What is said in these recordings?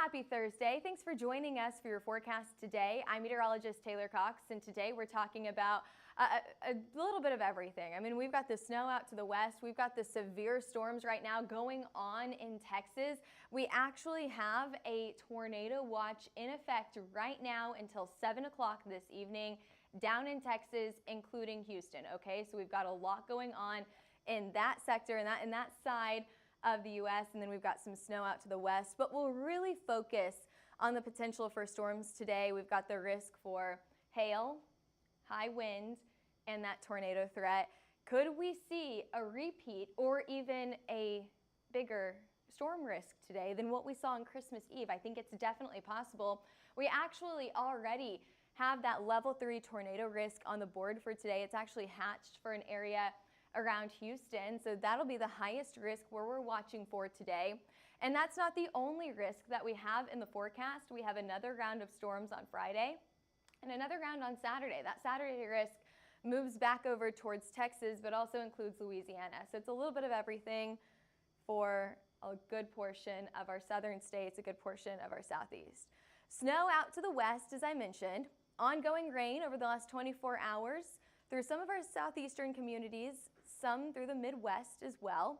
happy Thursday. Thanks for joining us for your forecast today. I'm meteorologist Taylor Cox, and today we're talking about a little bit of everything. I mean, we've got the snow out to the west. We've got the severe storms right now going on in Texas. We actually have a tornado watch in effect right now until 7 o'clock this evening down in Texas, including Houston. Okay, so we've got a lot going on in that sector and that side of the U.S., and then we've got some snow out to the west, but we'll really focus on the potential for storms today. We've got the risk for hail, high wind, and that tornado threat. Could we see a repeat or even a bigger storm risk today than what we saw on Christmas Eve? I think it's definitely possible. We actually already have that level 3 tornado risk on the board for today. It's actually hatched for an area around Houston, so that'll be the highest risk where we're watching for today. And that's not the only risk that we have in the forecast. We have another round of storms on Friday and another round on Saturday. That Saturday risk moves back over towards Texas, but also includes Louisiana. So it's a little bit of everything for a good portion of our southern states, a good portion of our southeast. Snow out to the west, as I mentioned. Ongoing rain over the last 24 hours through some of our southeastern communities, some through the Midwest as well.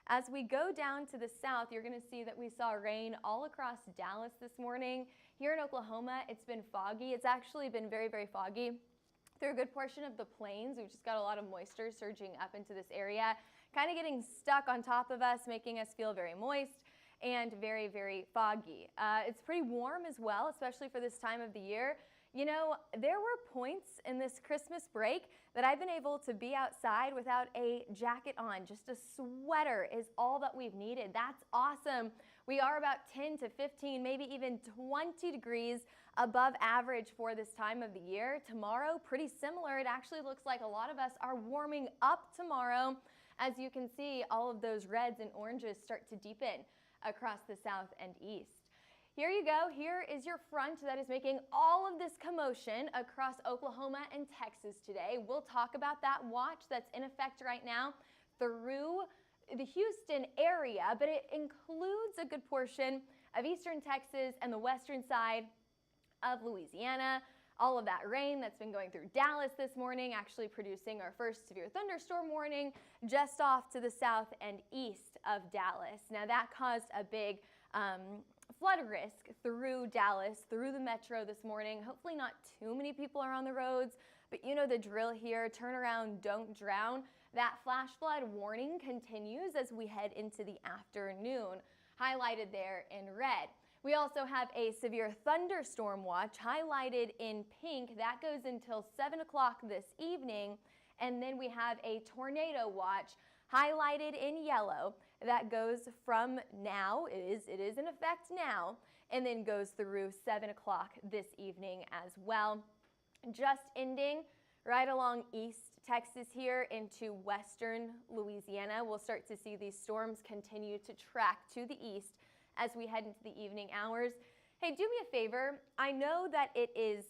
As we go down to the south, you're going to see that we saw rain all across Dallas this morning. Here in Oklahoma, it's been foggy. It's actually been very, very foggy through a good portion of the plains. We've just got a lot of moisture surging up into this area, kind of getting stuck on top of us, making us feel very moist and very, very foggy. It's pretty warm as well, especially for this time of the year. You know, there were points in this Christmas break that I've been able to be outside without a jacket on. Just a sweater is all that we've needed. That's awesome. We are about 10 to 15, maybe even 20 degrees above average for this time of the year. Tomorrow, pretty similar. It actually looks like a lot of us are warming up tomorrow. As you can see, all of those reds and oranges start to deepen across the south and east. Here you go. Here is your front that is making all of this commotion across Oklahoma and Texas today. We'll talk about that watch that's in effect right now through the Houston area, but it includes a good portion of eastern Texas and the western side of Louisiana. All of that rain that's been going through Dallas this morning, actually producing our first severe thunderstorm warning just off to the south and east of Dallas. Now that caused a big flood risk through Dallas, through the metro this morning. Hopefully not too many people are on the roads, but you know the drill here. Turn around, don't drown. That flash flood warning continues as we head into the afternoon, highlighted there in red. We also have a severe thunderstorm watch highlighted in pink. That goes until 7 o'clock this evening. And then we have a tornado watch highlighted in yellow that goes from now, it is in effect now, and then goes through 7 o'clock this evening as well. Just ending right along East Texas here into western Louisiana. We'll start to see these storms continue to track to the east as we head into the evening hours. Hey, do me a favor. I know that it is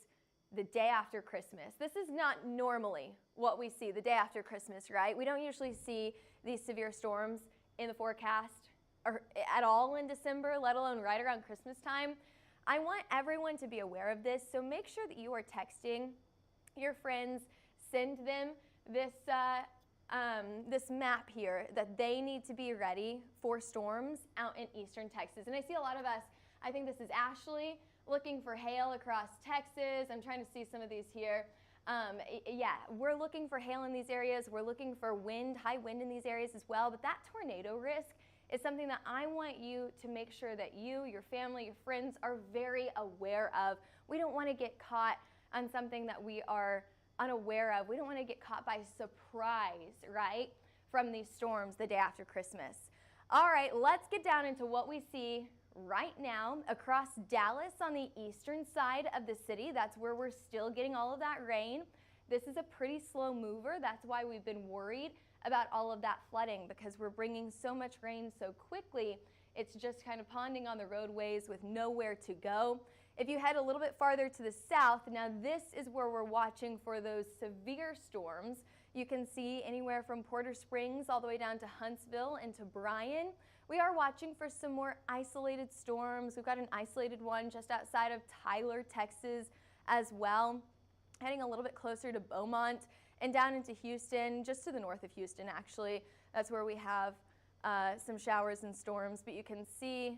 the day after Christmas. This is not normally what we see the day after Christmas, right? We don't usually see these severe storms in the forecast or at all in December, let alone right around Christmas time. I want everyone to be aware of this, so make sure that you are texting your friends, send them this this map here that they need to be ready for storms out in eastern Texas. And I see a lot of us, I think this is Ashley, looking for hail across Texas. I'm trying to see some of these here. Yeah, we're looking for hail in these areas. We're looking for wind, high wind in these areas as well. But that tornado risk is something that I want you to make sure that you, your family, your friends are very aware of. We don't want to get caught on something that we are unaware of. We don't want to get caught by surprise, right, from these storms the day after Christmas. All right, let's get down into what we see right now across Dallas on the eastern side of the city. That's where we're still getting all of that rain. This is a pretty slow mover. That's why we've been worried about all of that flooding, because we're bringing so much rain so quickly. It's just kind of ponding on the roadways with nowhere to go. If you head a little bit farther to the south, now this is where we're watching for those severe storms. You can see anywhere from Porter Springs all the way down to Huntsville and to Bryan. We are watching for some more isolated storms. We've got an isolated one just outside of Tyler, Texas as well, heading a little bit closer to Beaumont and down into Houston, just to the north of Houston actually. That's where we have some showers and storms, but you can see,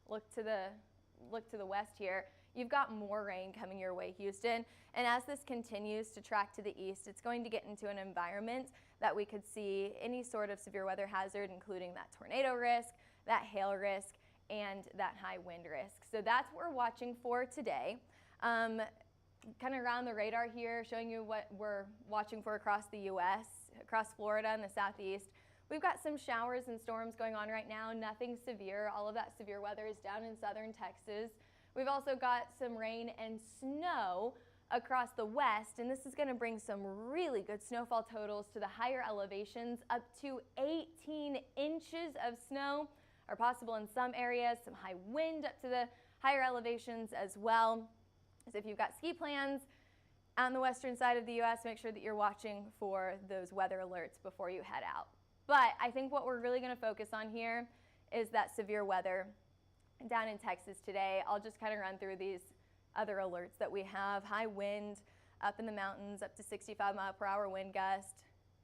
look to the west here, you've got more rain coming your way, Houston. And as this continues to track to the east, it's going to get into an environment that we could see any sort of severe weather hazard, including that tornado risk, that hail risk, and that high wind risk. So that's what we're watching for today. Kind of around the radar here, showing you what we're watching for across the U.S., across Florida and the southeast. We've got some showers and storms going on right now, nothing severe. All of that severe weather is down in southern Texas. We've also got some rain and snow across the west, and this is going to bring some really good snowfall totals to the higher elevations. Up to 18 inches of snow are possible in some areas, some high wind up to the higher elevations as well. So if you've got ski plans on the western side of the U.S., make sure that you're watching for those weather alerts before you head out. But I think what we're really going to focus on here is that severe weather down in Texas today. I'll just kind of run through these other alerts that we have. High wind up in the mountains, up to 65-mile-per-hour wind gust.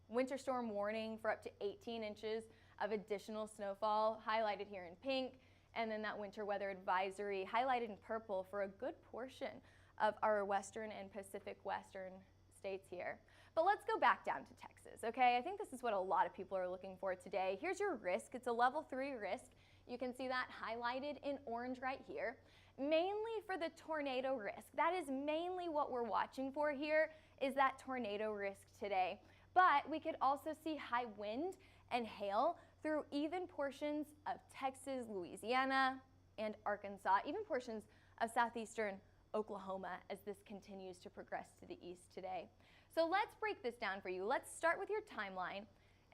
Winter storm warning for up to 18 inches of additional snowfall, highlighted here in pink. And then that winter weather advisory highlighted in purple for a good portion of our western and Pacific western states here. But let's go back down to Texas, okay? I think this is what a lot of people are looking for today. Here's your risk. It's a level 3 risk. You can see that highlighted in orange right here, mainly for the tornado risk. That is mainly what we're watching for here, is that tornado risk today. But we could also see high wind and hail through even portions of Texas, Louisiana, and Arkansas, even portions of southeastern Oklahoma as this continues to progress to the east today. So let's break this down for you. Let's start with your timeline,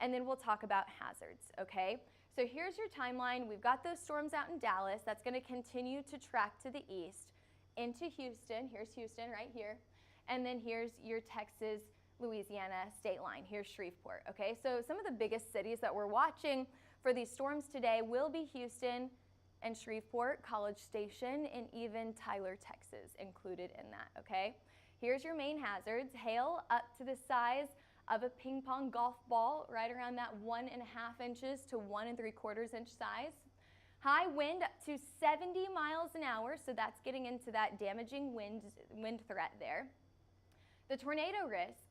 and then we'll talk about hazards, okay? So here's your timeline. We've got those storms out in Dallas. That's going to continue to track to the east into Houston. Here's Houston right here. And then here's your Texas, Louisiana state line. Here's Shreveport, okay? So some of the biggest cities that we're watching for these storms today will be Houston and Shreveport, College Station, and even Tyler, Texas included in that, okay? Here's your main hazards. Hail up to the size of a ping pong golf ball, right around that 1.5 inches to 1 3/4 inch size. High wind up to 70 miles an hour, so that's getting into that damaging wind threat there. The tornado risk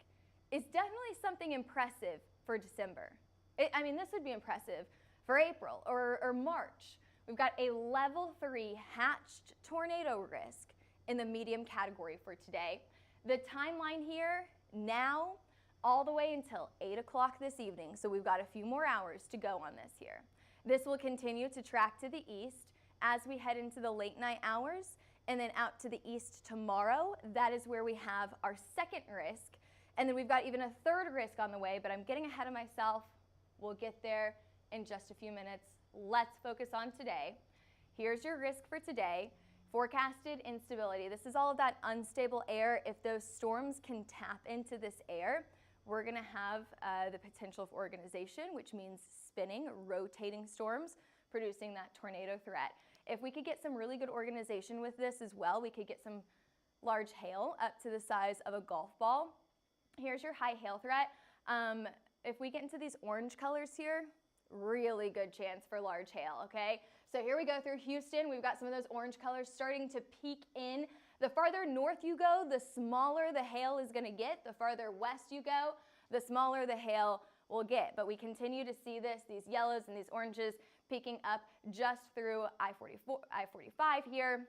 is definitely something impressive for December. I mean, this would be impressive for April or March. We've got a level 3 hatched tornado risk in the medium category for today. The timeline here now all the way until 8 o'clock this evening. So we've got a few more hours to go on this here. This will continue to track to the east as we head into the late night hours, and then out to the east tomorrow. That is where we have our second risk. And then we've got even a third risk on the way, but I'm getting ahead of myself. We'll get there in just a few minutes. Let's focus on today. Here's your risk for today. Forecasted instability. This is all of that unstable air. If those storms can tap into this air, we're going to have the potential for organization, which means spinning, rotating storms, producing that tornado threat. If we could get some really good organization with this as well, we could get some large hail up to the size of a golf ball. Here's your high hail threat. If we get into these orange colors here, really good chance for large hail, okay? So here we go through Houston. We've got some of those orange colors starting to peek in. The farther north you go, the smaller the hail is going to get. The farther west you go, the smaller the hail will get. But we continue to see these yellows and these oranges peeking up just through I-45 here,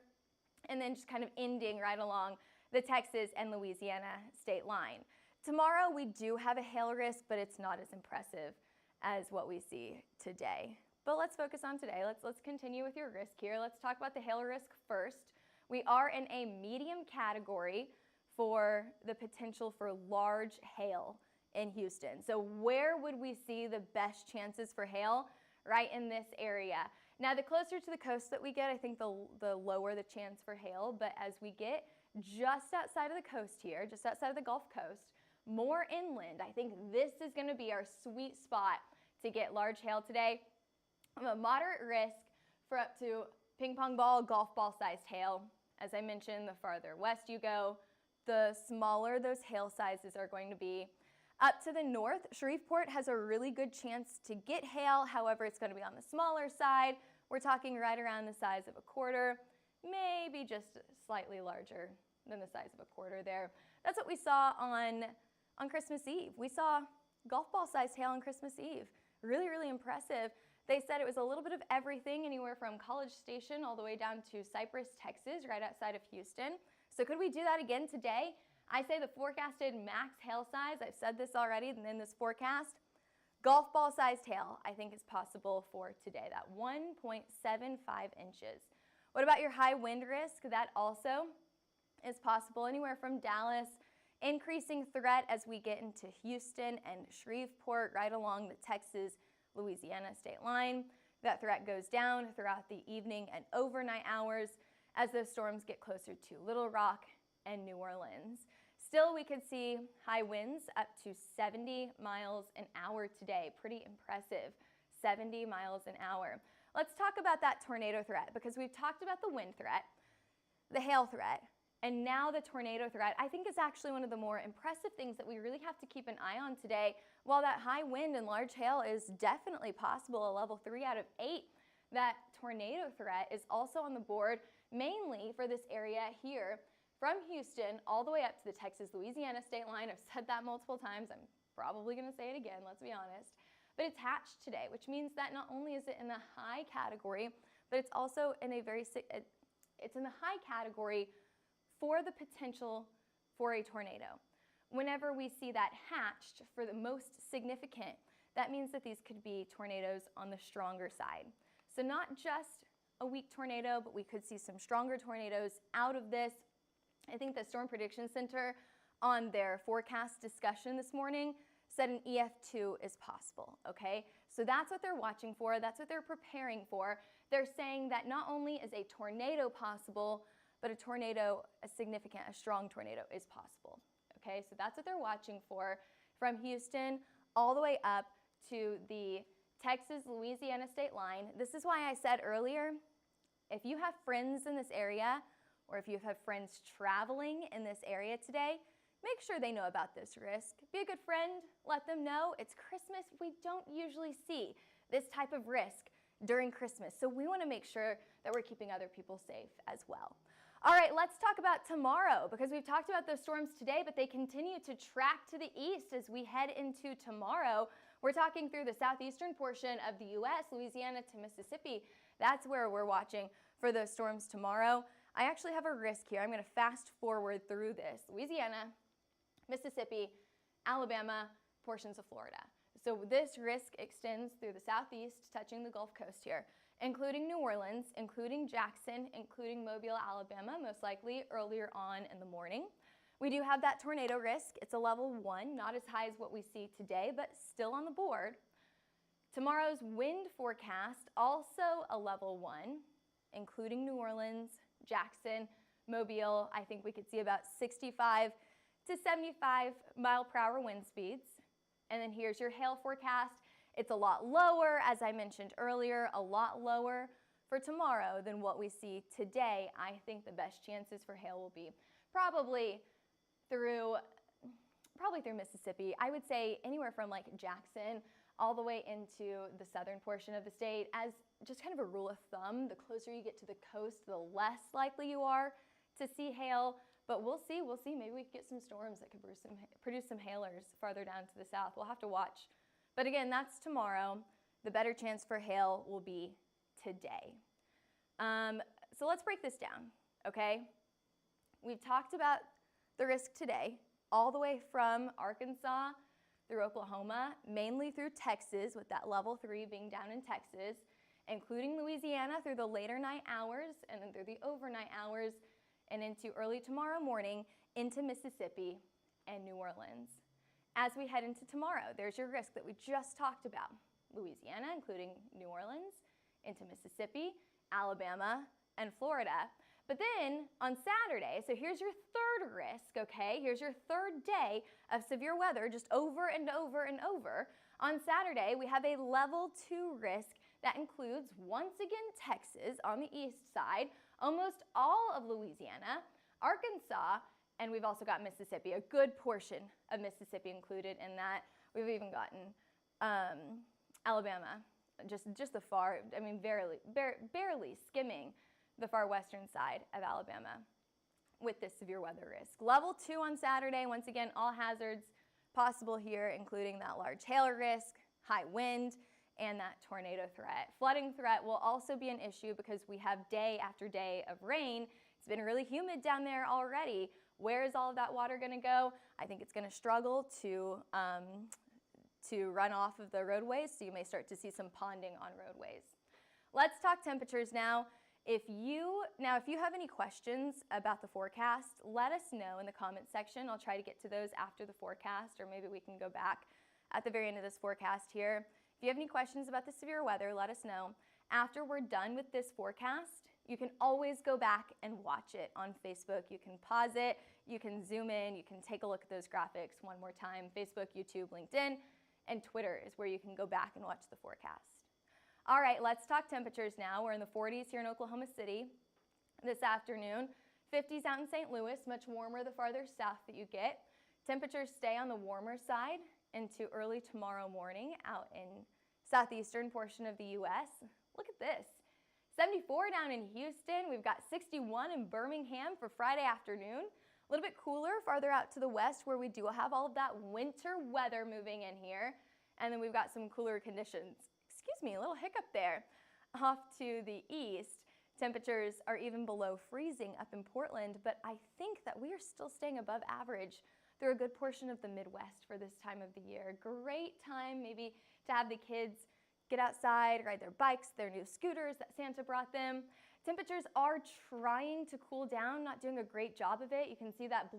and then just kind of ending right along the Texas and Louisiana state line. Tomorrow we do have a hail risk, but it's not as impressive as what we see today. But let's focus on today. Let's continue with your risk here. Let's talk about the hail risk first. We are in a medium category for the potential for large hail in Houston. So where would we see the best chances for hail? Right in this area. Now, the closer to the coast that we get, I think the lower the chance for hail. But as we get just outside of the coast here, just outside of the Gulf Coast, more inland. I think this is going to be our sweet spot to get large hail today. A moderate risk for up to ping pong ball, golf ball sized hail. As I mentioned, the farther west you go, the smaller those hail sizes are going to be. Up to the north, Shreveport has a really good chance to get hail. However, it's going to be on the smaller side. We're talking right around the size of a quarter, maybe just slightly larger than the size of a quarter there. That's what we saw on Christmas Eve. We saw golf ball sized hail on Christmas Eve. Really, really impressive. They said it was a little bit of everything, anywhere from College Station all the way down to Cypress, Texas, right outside of Houston. So could we do that again today? I say the forecasted max hail size, I've said this already in this forecast, golf ball sized hail I think is possible for today, that 1.75 inches. What about your high wind risk? That also is possible, anywhere from Dallas, increasing threat as we get into Houston and Shreveport, right along the Texas-Louisiana state line. That threat goes down throughout the evening and overnight hours as those storms get closer to Little Rock and New Orleans. Still, we could see high winds up to 70 miles an hour today. Pretty impressive, 70 miles an hour. Let's talk about that tornado threat, because we've talked about the wind threat, the hail threat, and now the tornado threat. I think is actually one of the more impressive things that we really have to keep an eye on today. While that high wind and large hail is definitely possible, a level 3 out of 8, that tornado threat is also on the board, mainly for this area here from Houston all the way up to the Texas-Louisiana state line. I've said that multiple times. I'm probably going to say it again, let's be honest. But it's hatched today, which means that not only is it in the high category, but it's also in a it's in the high category for the potential for a tornado. Whenever we see that hatched for the most significant, that means that these could be tornadoes on the stronger side. So not just a weak tornado, but we could see some stronger tornadoes out of this. I think the Storm Prediction Center on their forecast discussion this morning said an EF2 is possible, okay? So that's what they're watching for, that's what they're preparing for. They're saying that not only is a tornado possible, but a strong tornado is possible, okay? So that's what they're watching for from Houston all the way up to the Texas-Louisiana state line. This is why I said earlier, if you have friends in this area, or if you have friends traveling in this area today, make sure they know about this risk. Be a good friend, let them know. It's Christmas. We don't usually see this type of risk during Christmas, so we want to make sure that we're keeping other people safe as well. All right, let's talk about tomorrow, because we've talked about those storms today, but they continue to track to the east as we head into tomorrow. We're talking through the southeastern portion of the U.S., Louisiana to Mississippi. That's where we're watching for those storms tomorrow. I actually have a risk here. I'm going to fast forward through this. Louisiana, Mississippi, Alabama, portions of Florida. So this risk extends through the southeast, touching the Gulf Coast here, including New Orleans, including Jackson, including Mobile, Alabama, most likely earlier on in the morning. We do have that tornado risk. It's a level 1, not as high as what we see today, but still on the board. Tomorrow's wind forecast, also a level 1, including New Orleans, Jackson, Mobile. I think we could see about 65 to 75 mile per hour wind speeds. And then here's your hail forecast. It's a lot lower, as I mentioned earlier, a lot lower for tomorrow than what we see today. I think the best chances for hail will be probably through Mississippi. I would say anywhere from like Jackson all the way into the southern portion of the state. As just kind of a rule of thumb, the closer you get to the coast, the less likely you are to see hail. But we'll see. Maybe we could get some storms that could produce some hailers farther down to the south. We'll have to watch. But again, that's tomorrow. The better chance for hail will be today. So let's break this down, okay? We've talked about the risk today, all the way from Arkansas through Oklahoma, mainly through Texas, with that level 3 being down in Texas, including Louisiana through the later night hours and then through the overnight hours and into early tomorrow morning into Mississippi and New Orleans. As we head into tomorrow, there's your risk that we just talked about. Louisiana, including New Orleans, into Mississippi, Alabama, and Florida. But then on Saturday, so here's your third risk, okay? Here's your third day of severe weather, just over and over and over. On Saturday, we have a level 2 risk that includes, once again, Texas on the east side, almost all of Louisiana, Arkansas, and we've also got Mississippi, a good portion of Mississippi included in that. We've even gotten Alabama, just the far, I mean, barely skimming the far western side of Alabama with this severe weather risk. Level 2 on Saturday, once again, all hazards possible here, including that large hail risk, high wind, and that tornado threat. Flooding threat will also be an issue because we have day after day of rain. It's been really humid down there already. Where is all of that water going to go? I think it's going to struggle to run off of the roadways, so you may start to see some ponding on roadways. Let's talk temperatures now. If you have any questions about the forecast, let us know in the comments section. I'll try to get to those after the forecast, or maybe we can go back at the very end of this forecast here. If you have any questions about the severe weather, let us know. After we're done with this forecast, you can always go back and watch it on Facebook. You can pause it, you can zoom in, you can take a look at those graphics one more time. Facebook, YouTube, LinkedIn, and Twitter is where you can go back and watch the forecast. All right, let's talk temperatures now. We're in the 40s here in Oklahoma City this afternoon. 50s out in St. Louis, much warmer the farther south that you get. Temperatures stay on the warmer side into early tomorrow morning out in southeastern portion of the U.S. Look at this. 74 down in Houston. We've got 61 in Birmingham for Friday afternoon. A little bit cooler farther out to the west where we do have all of that winter weather moving in here. And then we've got some cooler conditions. Excuse me, a little hiccup there. Off to the east, temperatures are even below freezing up in Portland, but I think that we are still staying above average through a good portion of the Midwest for this time of the year. Great time maybe to have the kids get outside, ride their bikes, their new scooters that Santa brought them. Temperatures are trying to cool down, not doing a great job of it. You can see that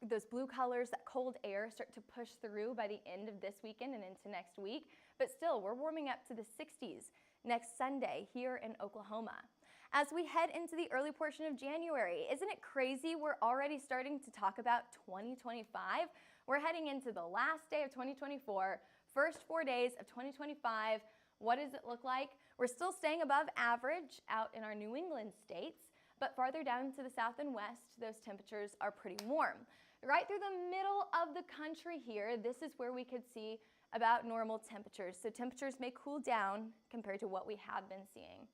those blue colors, that cold air start to push through by the end of this weekend and into next week. But still, we're warming up to the 60s next Sunday here in Oklahoma. As we head into the early portion of January, isn't it crazy we're already starting to talk about 2025? We're heading into the last day of 2024, first 4 days of 2025. What does it look like? We're still staying above average out in our New England states, but farther down to the south and west, those temperatures are pretty warm. Right through the middle of the country here, this is where we could see about normal temperatures. So temperatures may cool down compared to what we have been seeing.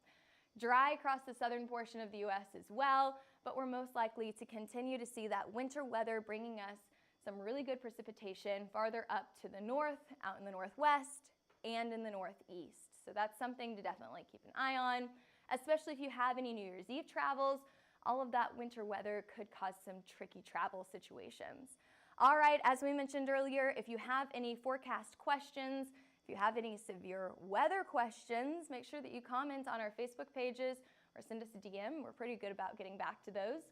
Dry across the southern portion of the U.S. as well, but we're most likely to continue to see that winter weather bringing us some really good precipitation farther up to the north, out in the northwest, and in the northeast. So that's something to definitely keep an eye on, especially if you have any New Year's Eve travels. All of that winter weather could cause some tricky travel situations. All right, as we mentioned earlier, if you have any forecast questions, if you have any severe weather questions, make sure that you comment on our Facebook pages or send us a DM. We're pretty good about getting back to those.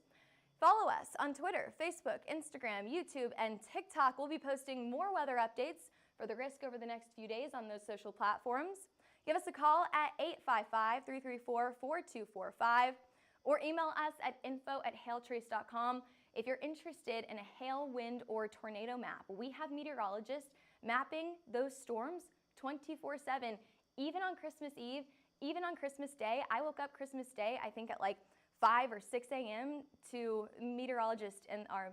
Follow us on Twitter, Facebook, Instagram, YouTube, and TikTok. We'll be posting more weather updates for the risk over the next few days on those social platforms. Give us a call at 855-334-4245 or email us at info@hailtrace.com. If you're interested in a hail, wind, or tornado map, we have meteorologists mapping those storms 24/7, even on Christmas Eve, even on Christmas Day. I woke up Christmas Day, I think at like 5 or 6 a.m. to meteorologists in our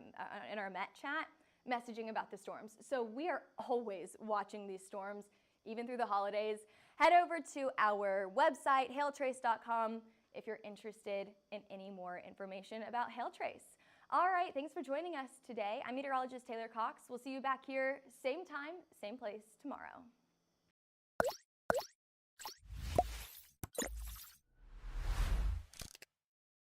Met chat messaging about the storms. So we are always watching these storms, even through the holidays. Head over to our website, hailtrace.com, if you're interested in any more information about Hailtrace. All right, thanks for joining us today. I'm meteorologist Taylor Cox. We'll see you back here, same time, same place tomorrow.